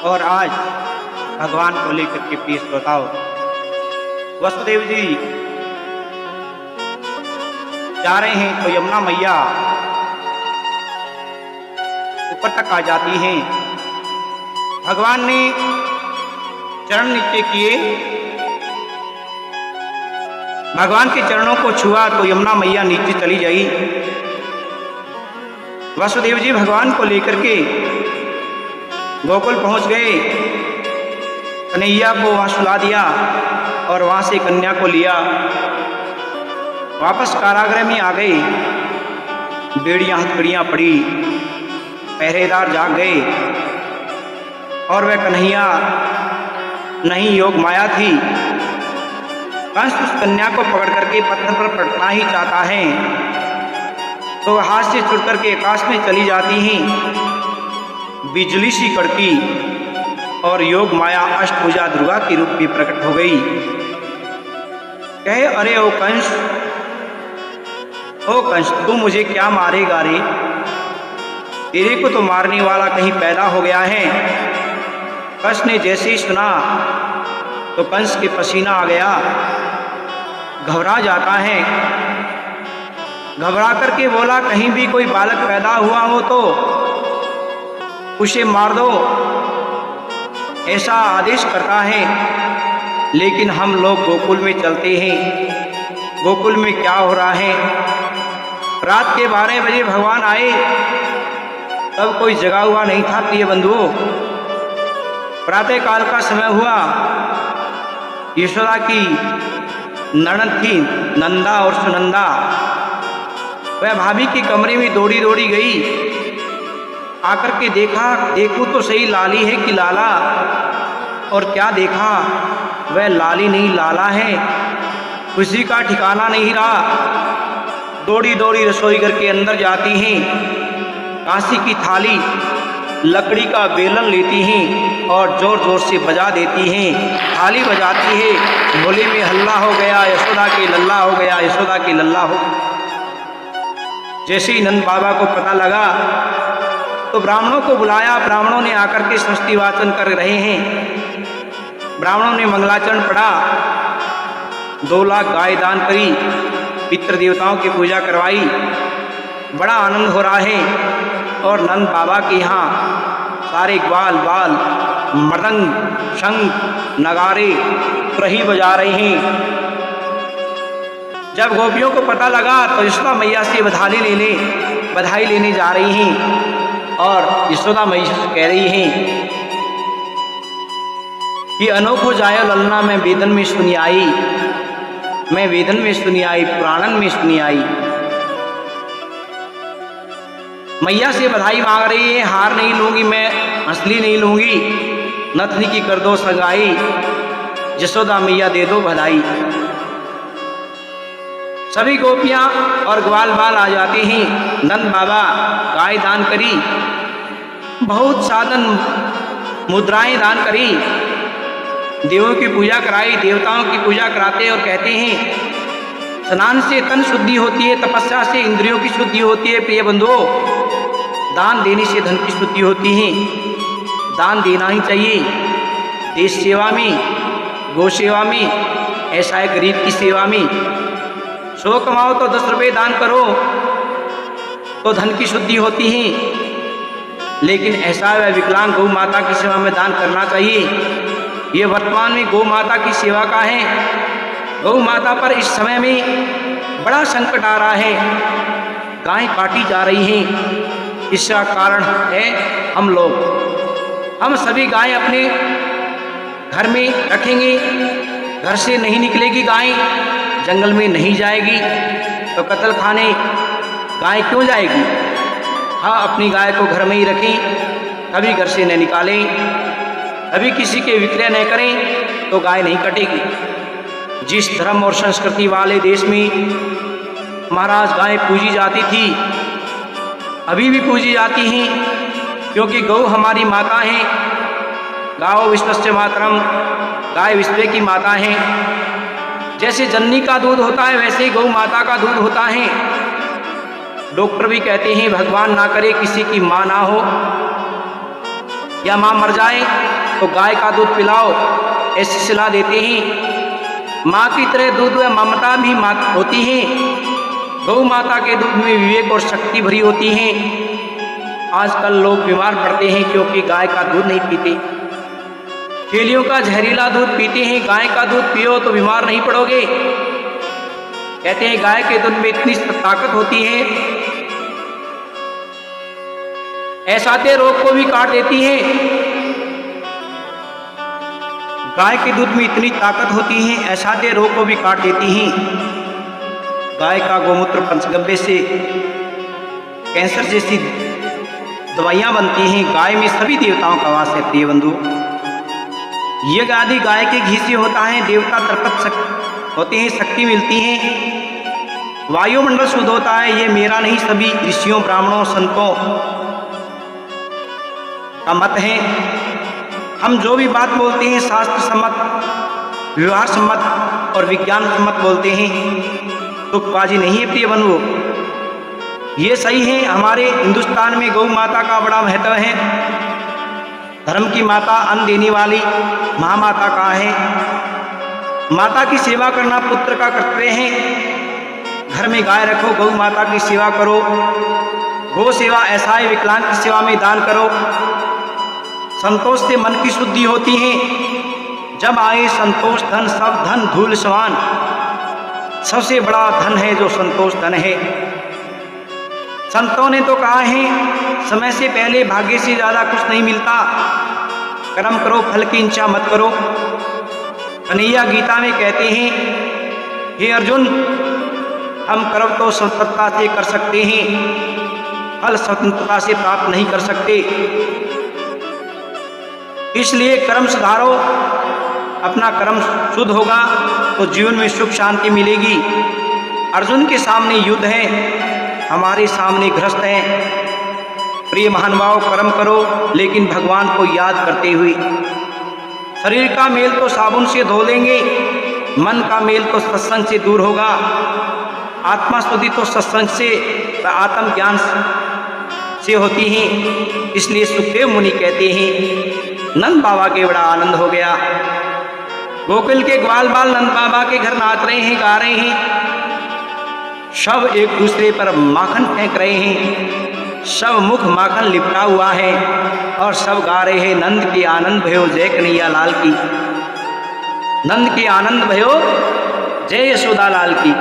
और आज भगवान को लेकर के प्रिय श्रोताओं, वसुदेव जी जा रहे हैं तो यमुना मैया ऊपर तक आ जाती हैं। भगवान ने चरण नीचे किए, भगवान के चरणों को छुआ तो यमुना मैया नीचे चली गई। वसुदेव जी भगवान को लेकर के गोकुल पहुंच गए, कन्हैया को वहां सुला दिया और वहां से कन्या को लिया। वापस कारागृह में आ गए, बेड़ियां हथकड़ियां पड़ी, पहरेदार जाग गए और वह कन्हैया नहीं योग माया थी। कंस उस कन्या को पकड़ करके पत्थर पर पटकना ही चाहता है तो हाथ से छुट करके आकाश में चली जाती हैं, बिजली सी कड़की और योग माया अष्टभुजा दुर्गा के रूप में प्रकट हो गई। कहे, अरे ओ कंस तू मुझे क्या मारेगा रे? तेरे को तो मारने वाला कहीं पैदा हो गया है। कंस ने जैसे ही सुना तो कंस के पसीना आ गया, घबरा जाता है। घबरा करके बोला, कहीं भी कोई बालक पैदा हुआ हो तो उसे मार दो, ऐसा आदेश करता है। लेकिन हम लोग गोकुल में चलते हैं। गोकुल में क्या हो रहा है? रात के 12 बजे भगवान आए, तब कोई जगा हुआ नहीं था प्रिय बंधुओं। प्रातः काल का समय हुआ, यशोदा की ननद थी नंदा और सुनंदा, वह भाभी के कमरे में दौड़ी दौड़ी गई। आकर के देखूं तो सही लाली है कि लाला, और क्या देखा, वह लाली नहीं लाला है। खुशी का ठिकाना नहीं रहा। दौड़ी दौड़ी रसोई घर के अंदर जाती हैं, कांसी की थाली लकड़ी का बेलन लेती हैं और जोर जोर से बजा देती हैं। थाली बजाती है, बोले में हल्ला हो गया, यशोदा की लल्ला हो गया, यशोदा की लल्ला हो। जैसे ही नंद बाबा को पता लगा तो ब्राह्मणों को बुलाया। ब्राह्मणों ने आकर के स्वस्ति वाचन कर रहे हैं। ब्राह्मणों ने मंगलाचरण पढ़ा, 2 लाख गाय दान करी, पितृ देवताओं की पूजा करवाई। बड़ा आनंद हो रहा है और नंद बाबा के यहाँ सारे ग्वाल बाल मृदंग शंख नगारे प्रही बजा रहे हैं। जब गोपियों को पता लगा तो यशोदा मैया से बधाई लेने जा रही हैं और यशोदा मैया से कह रही हैं कि अनोखो जायो ललना मैं वेदन में सुनी आई, मैं वेदन में सुनी आई, पुराणन में सुनी आई। मैया से बधाई मांग रही है, हार नहीं लूंगी मैं, हंसली नहीं लूंगी, नथनी की कर दो सगाई, यशोदा मैया दे दो बधाई। सभी गोपियां और ग्वाल बाल आ जाते हैं। नंद बाबा गाय दान करी, बहुत साधन मुद्राएं दान करी, देवों की पूजा कराई, देवताओं की पूजा कराते और कहते हैं स्नान से तन शुद्धि होती है, तपस्या से इंद्रियों की शुद्धि होती है। प्रिय बंधुओं, दान देने से धन की शुद्धि होती है। दान देना ही चाहिए। देश सेवा में, गौ सेवा में, ऐसा है गरीब की सेवा में। 100 कमाओ तो 10 रुपये दान करो तो धन की शुद्धि होती है। लेकिन ऐसा है विकलांग गौ माता की सेवा में दान करना चाहिए। ये वर्तमान में गौ माता की सेवा का है। गौ माता पर इस समय में बड़ा संकट आ रहा है, गायें काटी जा रही हैं। इसका कारण है हम सभी गायें अपने घर में रखेंगे, घर से नहीं निकलेगी गाय, जंगल में नहीं जाएगी तो कत्ल खाने गाय क्यों जाएगी? हाँ, अपनी गाय को घर में ही रखें, कभी घर से न निकालें, कभी किसी के विक्रय न करें तो गाय नहीं कटेगी। जिस धर्म और संस्कृति वाले देश में महाराज गाय पूजी जाती थी, अभी भी पूजी जाती हैं, क्योंकि गौ हमारी माता है। गाओ विश्वस्य मातरम, गाय विश्व की माता है। जैसे जननी का दूध होता है वैसे ही गौ माता का दूध होता है। डॉक्टर भी कहते हैं भगवान ना करे किसी की मां ना हो, या माँ मर जाए तो गाय का दूध पिलाओ, ऐसी सलाह देते हैं। माँ की तरह दूध व ममता भी माँ होती है। गौ माता के दूध में विवेक और शक्ति भरी होती है। आजकल लोग बीमार पड़ते हैं क्योंकि गाय का दूध नहीं पीते। चेलियों का जहरीला दूध पीते हैं, गाय का दूध पियो तो बीमार नहीं पड़ोगे। कहते हैं गाय के दूध में इतनी ताकत होती है, ऐसाते रोग को भी काट देती है। गाय के दूध में इतनी ताकत होती है, ऐसाते रोग को भी काट देती हैं। गाय का गोमूत्र पंचगव्य से कैंसर जैसी दवाइयां बनती हैं। गाय में सभी देवताओं का वास है। प्रिय बंधु, यज्ञ आदि गाय के घी से होता है। देवता तर्पत होते हैं, शक्ति मिलती है। वायुमंडल शुद्ध होता है। ये मेरा नहीं, सभी ऋषियों, ब्राह्मणों, संतों का मत है। हम जो भी बात बोलते हैं शास्त्र सम्मत, व्यवहार सम्मत और विज्ञान सम्मत बोलते हैं, तुकबाजी नहीं है। प्रिय बंधु, ये सही है। हमारे हिंदुस्तान में गौ माता का बड़ा महत्व है। धर्म की माता, अन्न देने वाली महामाता का है। माता की सेवा करना पुत्र का कर्तव्य है। घर में गाय रखो, गौ माता की सेवा करो। गो सेवा ऐसा है, विकलांग की सेवा में दान करो। संतोष से मन की शुद्धि होती है। जब आए संतोष धन, सब धन धूल समान। सबसे बड़ा धन है जो संतोष धन है। संतों ने तो कहा है, समय से पहले भाग्य से ज्यादा कुछ नहीं मिलता। कर्म करो, फल की इच्छा मत करो। कन्हैया गीता में कहते हैं, हे अर्जुन, हम कर्म तो स्वतंत्रता से कर सकते हैं, फल स्वतंत्रता से प्राप्त नहीं कर सकते। इसलिए कर्म सुधारो। अपना कर्म शुद्ध होगा तो जीवन में सुख शांति मिलेगी। अर्जुन के सामने युद्ध है, हमारे सामने गृहस्थ है। प्रिय महानुभाव, कर्म करो लेकिन भगवान को याद करते हुए। शरीर का मेल तो साबुन से धो लेंगे, मन का मेल तो सत्संग से दूर होगा। आत्मा स्तुति तो सत्संग से, आत्म ज्ञान से होती है। इसलिए सुखदेव मुनि कहते हैं, नंद बाबा के बड़ा आनंद हो गया। गोकुल के ग्वाल बाल नंद बाबा के घर नाच रहे हैं, गा रहे हैं। सब एक दूसरे पर माखन फेंक रहे हैं। सब मुख माखन लिपटा हुआ है और सब गा रहे हैं, नंद के आनंद भयो जय कन्हैया लाल की। नंद के आनंद भयो जय यशोदा लाल की।